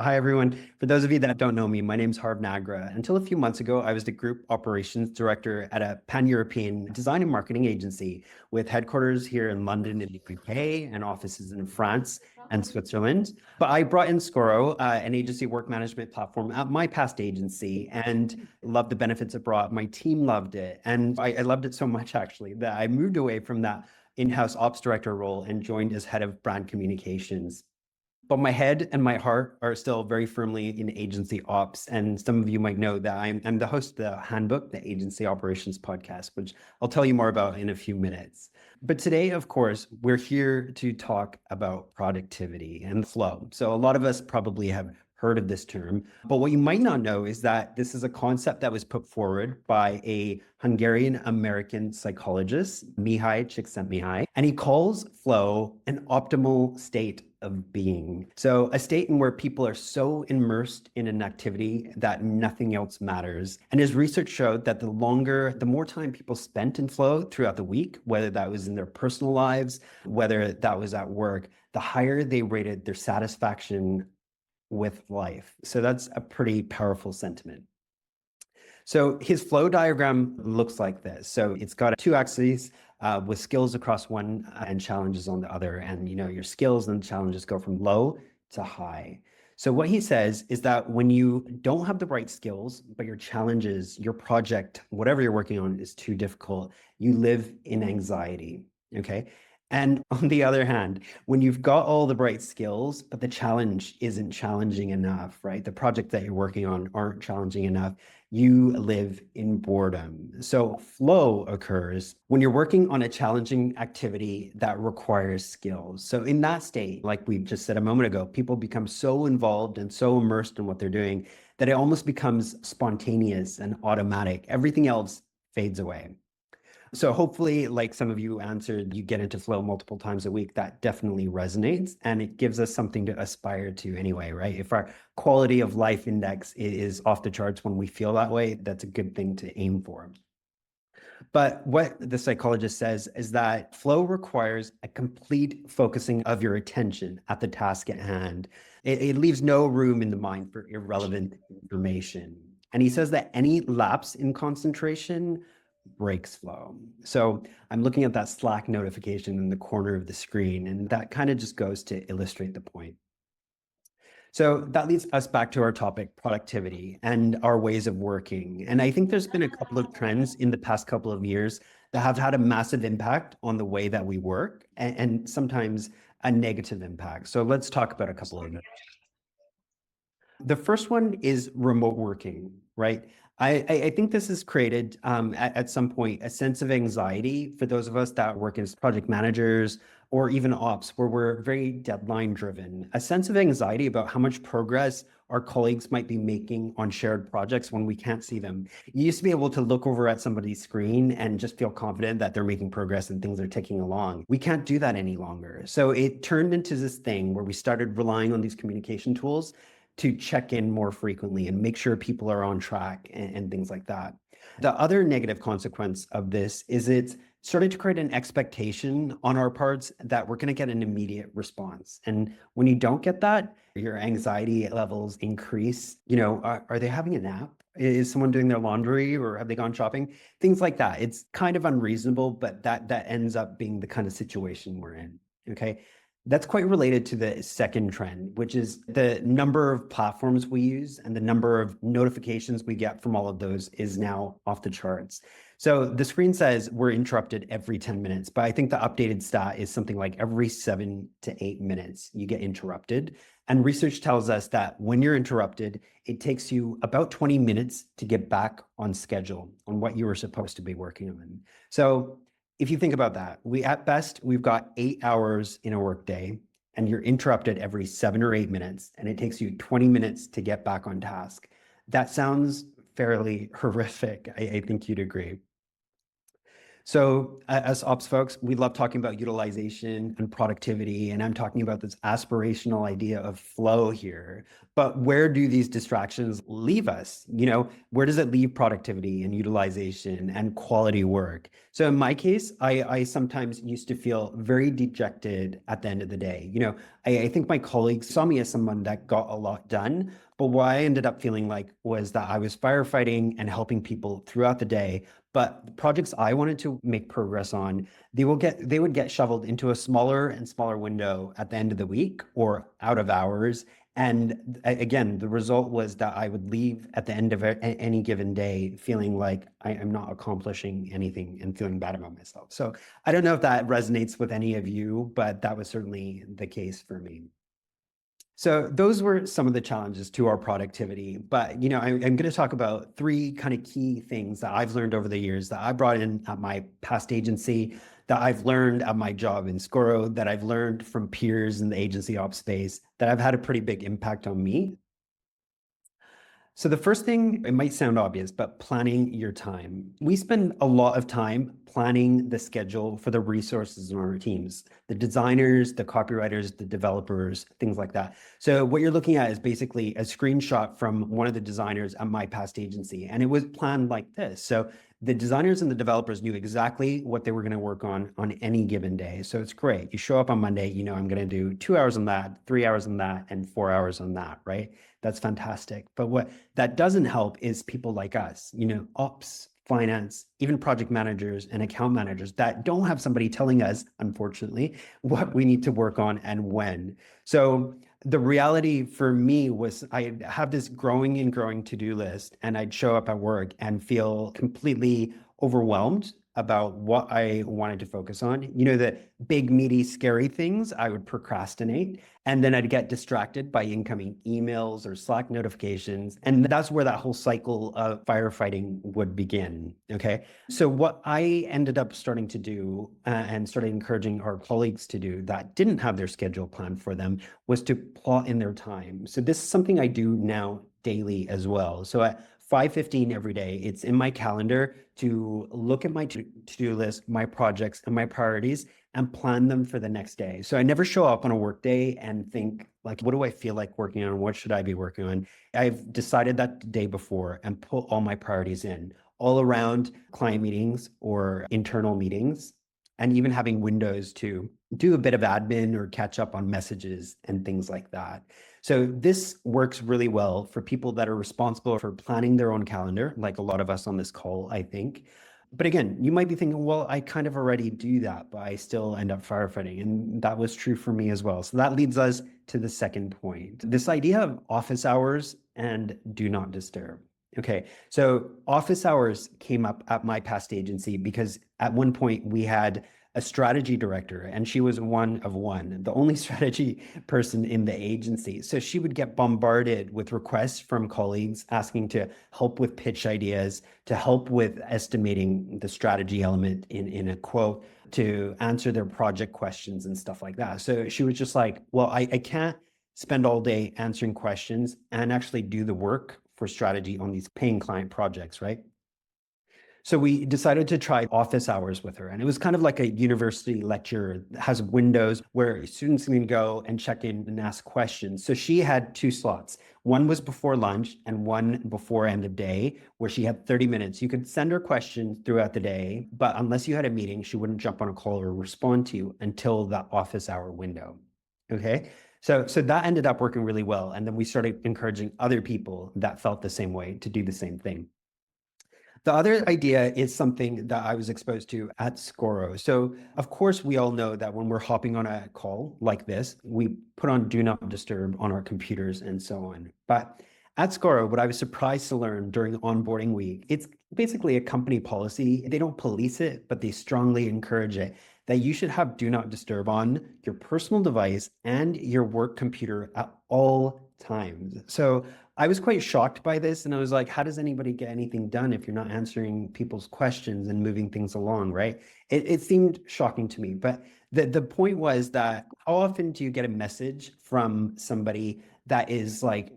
Hi, everyone. For those of you that don't know me, my name's Harv Nagra. Until a few months ago, I was the group operations director at a pan-European design and marketing agency with headquarters here in London in the UK and offices in France and Switzerland. But I brought in Scoro, an agency work management platform at my past agency, and loved the benefits it brought. My team loved it. And I loved it so much, actually, that I moved away from that in-house ops director role and joined as head of brand communications. But my head and my heart are still very firmly in agency ops. And some of you might know that I'm the host of the Handbook, the Agency Operations podcast, which I'll tell you more about in a few minutes. But today, of course, we're here to talk about productivity and flow. So a lot of us probably have heard of this term, but what you might not know is that this is a concept that was put forward by a Hungarian-American psychologist, Mihaly Csikszentmihalyi, and he calls flow an optimal state of being. So a state in where people are so immersed in an activity that nothing else matters. And his research showed that the more time people spent in flow throughout the week, whether that was in their personal lives, whether that was at work, the higher they rated their satisfaction with life. So that's a pretty powerful sentiment. So his flow diagram looks like this. So it's got two axes with skills across one and challenges on the other. And your skills and challenges go from low to high. So what he says is that when you don't have the right skills, but your challenges, your project, whatever you're working on is too difficult, you live in anxiety. Okay. And on the other hand, when you've got all the right skills, but the challenge isn't challenging enough, right? The project that you're working on aren't challenging enough, you live in boredom. So flow occurs when you're working on a challenging activity that requires skills. So in that state, like we just said a moment ago, people become so involved and so immersed in what they're doing that it almost becomes spontaneous and automatic. Everything else fades away. So hopefully, like some of you answered, you get into flow multiple times a week. That definitely resonates, and it gives us something to aspire to anyway, right? If our quality of life index is off the charts when we feel that way, that's a good thing to aim for. But what the psychologist says is that flow requires a complete focusing of your attention at the task at hand. It leaves no room in the mind for irrelevant information. And he says that any lapse in concentration breaks flow. So I'm looking at that Slack notification in the corner of the screen, and that kind of just goes to illustrate the point. So that leads us back to our topic, productivity and our ways of working. And I think there's been a couple of trends in the past couple of years that have had a massive impact on the way that we work and sometimes a negative impact. So let's talk about a couple of them. The first one is remote working, right? I think this has created at some point a sense of anxiety for those of us that work as project managers or even ops, where we're very deadline driven, a sense of anxiety about how much progress our colleagues might be making on shared projects when we can't see them. You used to be able to look over at somebody's screen and just feel confident that they're making progress and things are ticking along. We can't do that any longer. So it turned into this thing where we started relying on these communication tools to check in more frequently and make sure people are on track and things like that. The other negative consequence of this is it's starting to create an expectation on our parts that we're going to get an immediate response. And when you don't get that, your anxiety levels increase. Are they having a nap? Is someone doing their laundry or have they gone shopping? Things like that. It's kind of unreasonable, but that ends up being the kind of situation we're in. Okay. That's quite related to the second trend, which is the number of platforms we use and the number of notifications we get from all of those is now off the charts. So the screen says we're interrupted every 10 minutes, but I think the updated stat is something like every 7 to 8 minutes you get interrupted. And research tells us that when you're interrupted, it takes you about 20 minutes to get back on schedule on what you were supposed to be working on. So if you think about that, we've got 8 hours in a workday, and you're interrupted every 7 or 8 minutes, and it takes you 20 minutes to get back on task. That sounds fairly horrific. I think you'd agree. So, as ops folks, we love talking about utilization and productivity, and I'm talking about this aspirational idea of flow here. But where do these distractions leave us? Where does it leave productivity and utilization and quality work? So, in my case, I sometimes used to feel very dejected at the end of the day. I think my colleagues saw me as someone that got a lot done. But what I ended up feeling like was that I was firefighting and helping people throughout the day, but the projects I wanted to make progress on, they would get shoveled into a smaller and smaller window at the end of the week or out of hours. And again, the result was that I would leave at the end of any given day feeling like I am not accomplishing anything and feeling bad about myself. So I don't know if that resonates with any of you, but that was certainly the case for me. So those were some of the challenges to our productivity. But I'm going to talk about three kind of key things that I've learned over the years that I brought in at my past agency, that I've learned at my job in Scoro, that I've learned from peers in the agency ops space, that have had a pretty big impact on me. So the first thing, it might sound obvious, but planning your time. We spend a lot of time planning the schedule for the resources in our teams, the designers, the copywriters, the developers, things like that. So what you're looking at is basically a screenshot from one of the designers at my past agency, and it was planned like this. So the designers and the developers knew exactly what they were going to work on any given day. So it's great. You show up on Monday, I'm going to do 2 hours on that, 3 hours on that, and 4 hours on that, right? That's fantastic. But what that doesn't help is people like us, ops, finance, even project managers and account managers that don't have somebody telling us, unfortunately, what we need to work on and when. So the reality for me was I have this growing and growing to-do list, and I'd show up at work and feel completely overwhelmed about what I wanted to focus on. The big, meaty, scary things I would procrastinate. And then I'd get distracted by incoming emails or Slack notifications. And that's where that whole cycle of firefighting would begin. Okay. So, what I ended up starting to do and started encouraging our colleagues to do that didn't have their schedule planned for them was to plot in their time. So, this is something I do now daily as well. So, at 5:15 every day, it's in my calendar to look at my to-do list, my projects, and my priorities and plan them for the next day. So I never show up on a work day and think like, what do I feel like working on? What should I be working on? I've decided that the day before and put all my priorities in all around client meetings or internal meetings, and even having windows to do a bit of admin or catch up on messages and things like that. So this works really well for people that are responsible for planning their own calendar, like a lot of us on this call, I think. But again, you might be thinking, well, I kind of already do that, but I still end up firefighting. And that was true for me as well. So that leads us to the second point, this idea of office hours and do not disturb. Okay, so office hours came up at my past agency because at one point we had a strategy director, and she was one of one, the only strategy person in the agency. So she would get bombarded with requests from colleagues asking to help with pitch ideas, to help with estimating the strategy element in a quote, to answer their project questions and stuff like that. So she was just like, well, I can't spend all day answering questions and actually do the work for strategy on these paying client projects, right? So we decided to try office hours with her. And it was kind of like a university lecture that has windows where students can go and check in and ask questions. So she had two slots. One was before lunch and one before end of day, where she had 30 minutes. You could send her questions throughout the day, but unless you had a meeting, she wouldn't jump on a call or respond to you until that office hour window. Okay. So that ended up working really well. And then we started encouraging other people that felt the same way to do the same thing. The other idea is something that I was exposed to at Scoro. So, of course, we all know that when we're hopping on a call like this, we put on Do Not Disturb on our computers and so on. But at Scoro, what I was surprised to learn during onboarding week, it's basically a company policy. They don't police it, but they strongly encourage it that you should have Do Not Disturb on your personal device and your work computer at all times. So I was quite shocked by this, and I was like, how does anybody get anything done if you're not answering people's questions and moving things along, right? It seemed shocking to me. But the point was that how often do you get a message from somebody that is like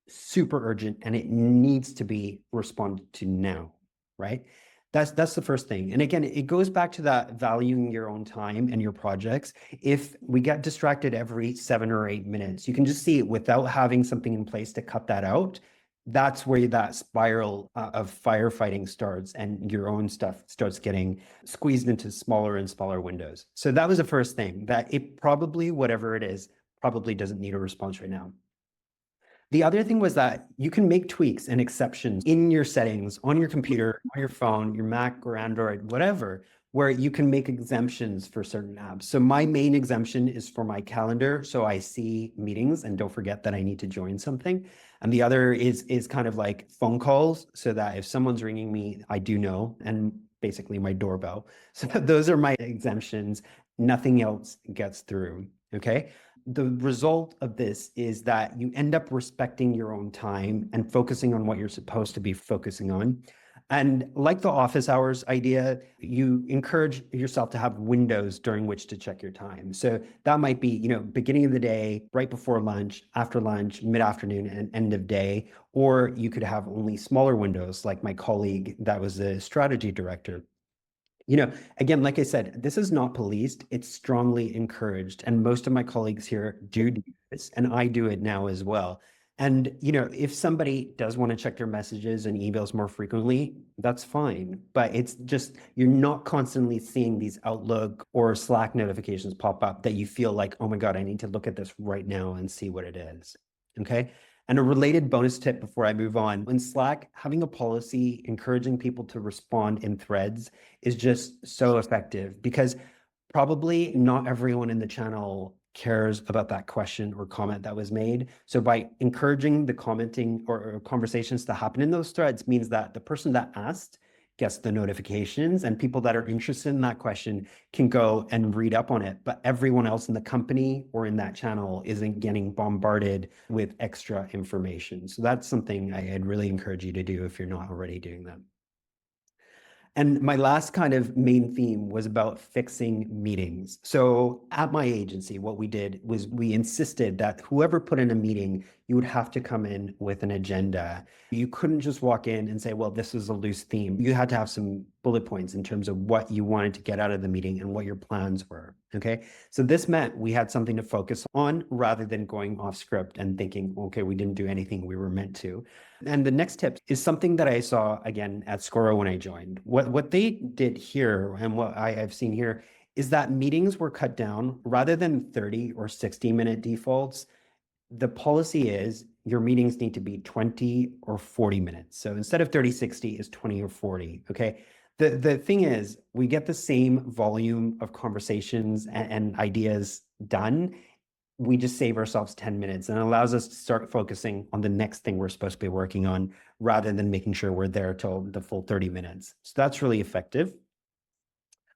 super urgent and it needs to be responded to now, right? That's the first thing. And again, it goes back to that valuing your own time and your projects. If we get distracted every 7 or 8 minutes, you can just see it without having something in place to cut that out. That's where that spiral of firefighting starts and your own stuff starts getting squeezed into smaller and smaller windows. So that was the first thing, that it probably, whatever it is, probably doesn't need a response right now. The other thing was that you can make tweaks and exceptions in your settings on your computer, on your phone, your Mac or Android, whatever, where you can make exemptions for certain apps. So my main exemption is for my calendar, so I see meetings and don't forget that I need to join something. And the other is kind of like phone calls, so that if someone's ringing me, I do know, and basically my doorbell. So those are my exemptions. Nothing else gets through. Okay. The result of this is that you end up respecting your own time and focusing on what you're supposed to be focusing on. And like the office hours idea, you encourage yourself to have windows during which to check your time. So that might be, beginning of the day, right before lunch, after lunch, mid-afternoon, and end of day. Or you could have only smaller windows, like my colleague that was the strategy director. Again, like I said, this is not policed, it's strongly encouraged. And most of my colleagues here do this, and I do it now as well. And, if somebody does want to check their messages and emails more frequently, that's fine. But it's just, you're not constantly seeing these Outlook or Slack notifications pop up that you feel like, oh my God, I need to look at this right now and see what it is. Okay. And a related bonus tip before I move on, in Slack, having a policy encouraging people to respond in threads is just so effective, because probably not everyone in the channel cares about that question or comment that was made. So by encouraging the commenting or conversations to happen in those threads means that the person that asked gets the notifications, and people that are interested in that question can go and read up on it. But everyone else in the company or in that channel isn't getting bombarded with extra information. So that's something I'd really encourage you to do if you're not already doing that. And my last kind of main theme was about fixing meetings. So at my agency, what we did was we insisted that whoever put in a meeting, you would have to come in with an agenda. You couldn't just walk in and say, well, this is a loose theme. You had to have some bullet points in terms of what you wanted to get out of the meeting and what your plans were. Okay. So this meant we had something to focus on rather than going off script and thinking, okay, we didn't do anything we were meant to. And the next tip is something that I saw again at Scoro when I joined. What they did here and what I have seen here is that meetings were cut down rather than 30 or 60-minute defaults. The policy is your meetings need to be 20 or 40 minutes. So instead of 30, 60 is 20 or 40. Okay. The thing is, we get the same volume of conversations and ideas done. We just save ourselves 10 minutes, and it allows us to start focusing on the next thing we're supposed to be working on rather than making sure we're there till the full 30 minutes. So that's really effective.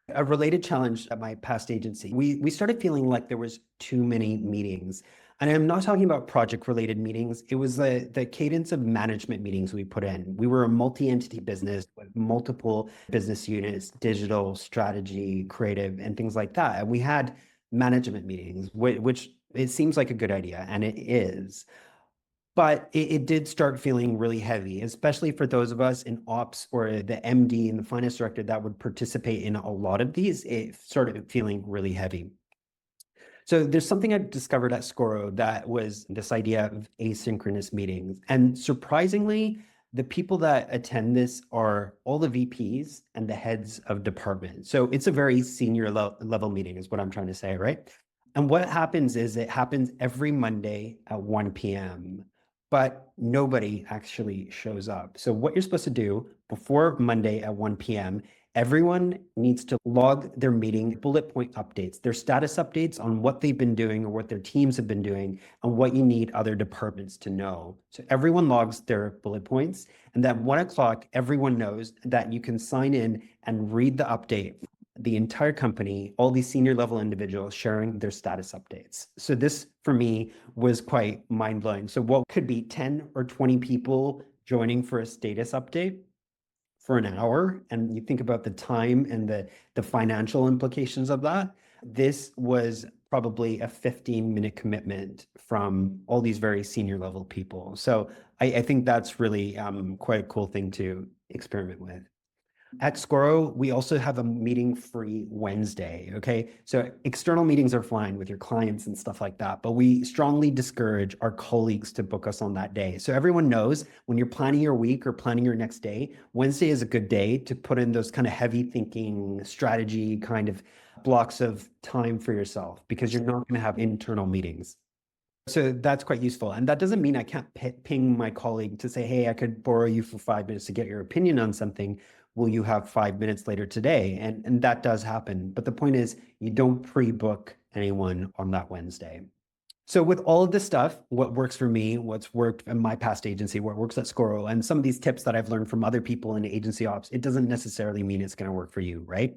A related challenge at my past agency, we started feeling like there was too many meetings. And I'm not talking about project related meetings. It was the cadence of management meetings we put in. We were a multi-entity business with multiple business units, digital, strategy, creative, and things like that. And we had management meetings, which it seems like a good idea, and it is. But it did start feeling really heavy, especially for those of us in ops or the MD and the finance director that would participate in a lot of these. It started feeling really heavy. So there's something I discovered at Scoro that was this idea of asynchronous meetings. And surprisingly, the people that attend this are all the VPs and the heads of department. So it's a very senior level meeting is what I'm trying to say, right? And what happens is it happens every Monday at 1 p.m., but nobody actually shows up. So what you're supposed to do before Monday at 1 p.m., everyone needs to log their meeting bullet point updates, their status updates on what they've been doing or what their teams have been doing and what you need other departments to know. So everyone logs their bullet points, and at 1 o'clock, everyone knows that you can sign in and read the update. The entire company, all these senior level individuals sharing their status updates. So this for me was quite mind blowing. So what could be 10 or 20 people joining for a status update for an hour, and you think about the time and the financial implications of that, this was probably a 15-minute commitment from all these very senior level people. So I think that's really quite a cool thing to experiment with. At Scoro, we also have a meeting free Wednesday. Okay. So external meetings are fine with your clients and stuff like that, but we strongly discourage our colleagues to book us on that day. So everyone knows when you're planning your week or planning your next day, Wednesday is a good day to put in those kind of heavy thinking strategy kind of blocks of time for yourself because you're not going to have internal meetings. So that's quite useful. And that doesn't mean I can't ping my colleague to say, hey, I could borrow you for 5 minutes to get your opinion on something. Will you have 5 minutes later today? And that does happen. But the point is, you don't pre-book anyone on that Wednesday. So with all of this stuff, what works for me, what's worked in my past agency, what works at Scoro, and some of these tips that I've learned from other people in agency ops, it doesn't necessarily mean it's going to work for you, right?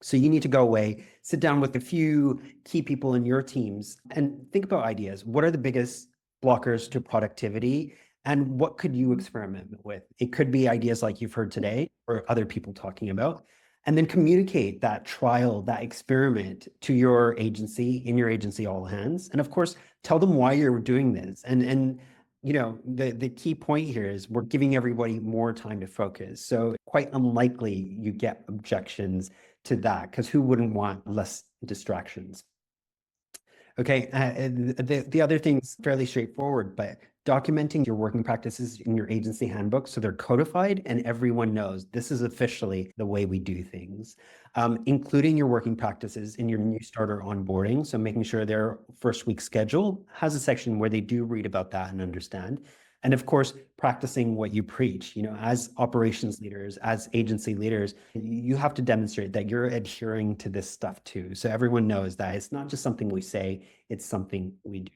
So you need to go away, sit down with a few key people in your teams and think about ideas. What are the biggest blockers to productivity? And what could you experiment with? It could be ideas like you've heard today or other people talking about. And then communicate that trial, that experiment to your agency, in your agency all hands. And of course, tell them why you're doing this. And the key point here is we're giving everybody more time to focus. So quite unlikely you get objections to that because who wouldn't want less distractions? Okay, the other thing's fairly straightforward, but documenting your working practices in your agency handbook so they're codified and everyone knows this is officially the way we do things. Including your working practices in your new starter onboarding, so making sure their first week schedule has a section where they do read about that and understand. And of course, practicing what you preach, as operations leaders, as agency leaders, you have to demonstrate that you're adhering to this stuff too. So everyone knows that it's not just something we say, it's something we do.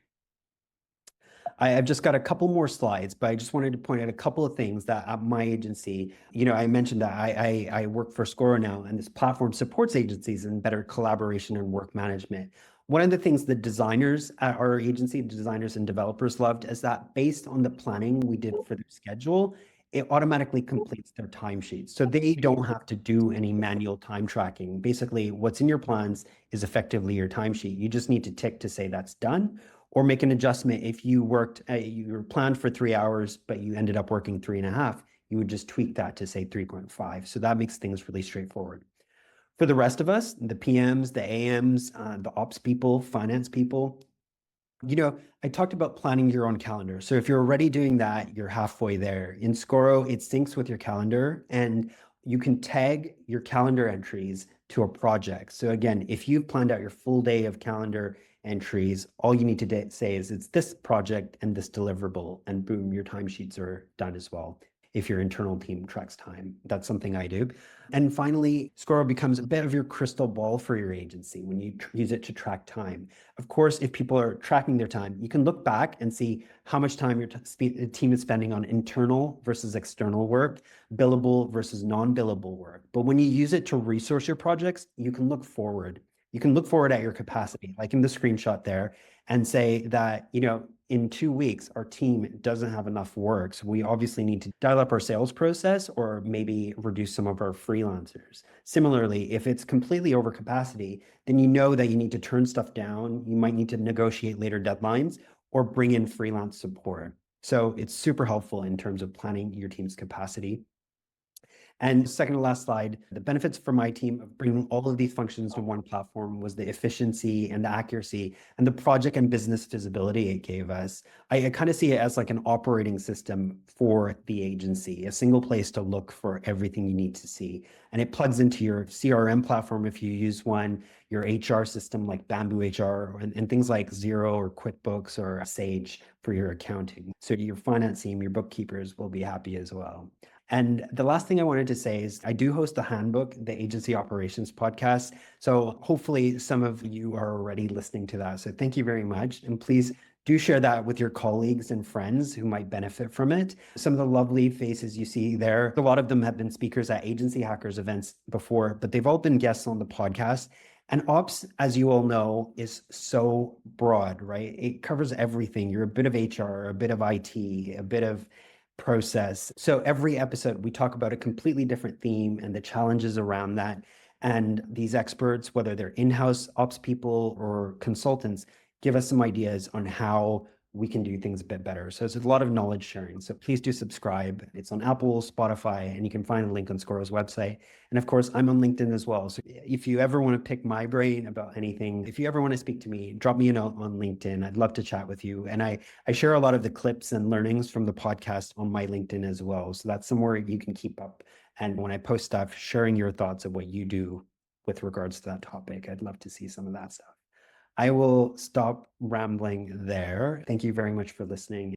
I've just got a couple more slides, but I just wanted to point out a couple of things that at my agency, I mentioned that I work for Scoro now, and this platform supports agencies in better collaboration and work management. One of the things the designers at our agency, designers and developers loved is that based on the planning we did for their schedule, it automatically completes their timesheets. So they don't have to do any manual time tracking. Basically, what's in your plans is effectively your timesheet. You just need to tick to say that's done or make an adjustment. If you were planned for 3 hours, but you ended up working 3.5, you would just tweak that to say 3.5. So that makes things really straightforward. For the rest of us, the PMs, the AMs, the ops people, finance people, I talked about planning your own calendar. So if you're already doing that, you're halfway there. In Scoro, it syncs with your calendar and you can tag your calendar entries to a project. So again, if you've planned out your full day of calendar entries, all you need to say is it's this project and this deliverable, and boom, your timesheets are done as well. If your internal team tracks time, that's something I do. And finally, Scoro becomes a bit of your crystal ball for your agency when you use it to track time. Of course, if people are tracking their time, you can look back and see how much time your team is spending on internal versus external work, billable versus non-billable work. But when you use it to resource your projects, you can look forward. You can look forward at your capacity, like in the screenshot there, and say that, in 2 weeks, our team doesn't have enough work. So we obviously need to dial up our sales process or maybe reduce some of our freelancers. Similarly, if it's completely over capacity, then you know that you need to turn stuff down. You might need to negotiate later deadlines or bring in freelance support. So it's super helpful in terms of planning your team's capacity. And second to last slide, the benefits for my team of bringing all of these functions to one platform was the efficiency and the accuracy and the project and business visibility it gave us. I kind of see it as like an operating system for the agency, a single place to look for everything you need to see. And it plugs into your CRM platform if you use one, your HR system like Bamboo HR, and things like Xero or QuickBooks or Sage for your accounting. So your finance team, your bookkeepers will be happy as well. And the last thing I wanted to say is I do host the handbook, the agency operations podcast. So hopefully some of you are already listening to that. So thank you very much. And please do share that with your colleagues and friends who might benefit from it. Some of the lovely faces you see there, a lot of them have been speakers at Agency Hackers events before, but they've all been guests on the podcast. And ops, as you all know, is so broad, right? It covers everything. You're a bit of HR, a bit of IT, a bit of process. So every episode, we talk about a completely different theme and the challenges around that. And these experts, whether they're in-house ops people or consultants, give us some ideas on how we can do things a bit better. So it's a lot of knowledge sharing. So please do subscribe. It's on Apple, Spotify, and you can find a link on Scoro's website. And of course, I'm on LinkedIn as well. So if you ever want to pick my brain about anything, if you ever want to speak to me, drop me a note on LinkedIn. I'd love to chat with you. And I share a lot of the clips and learnings from the podcast on my LinkedIn as well. So that's somewhere you can keep up. And when I post stuff, sharing your thoughts of what you do with regards to that topic, I'd love to see some of that stuff. I will stop rambling there. Thank you very much for listening.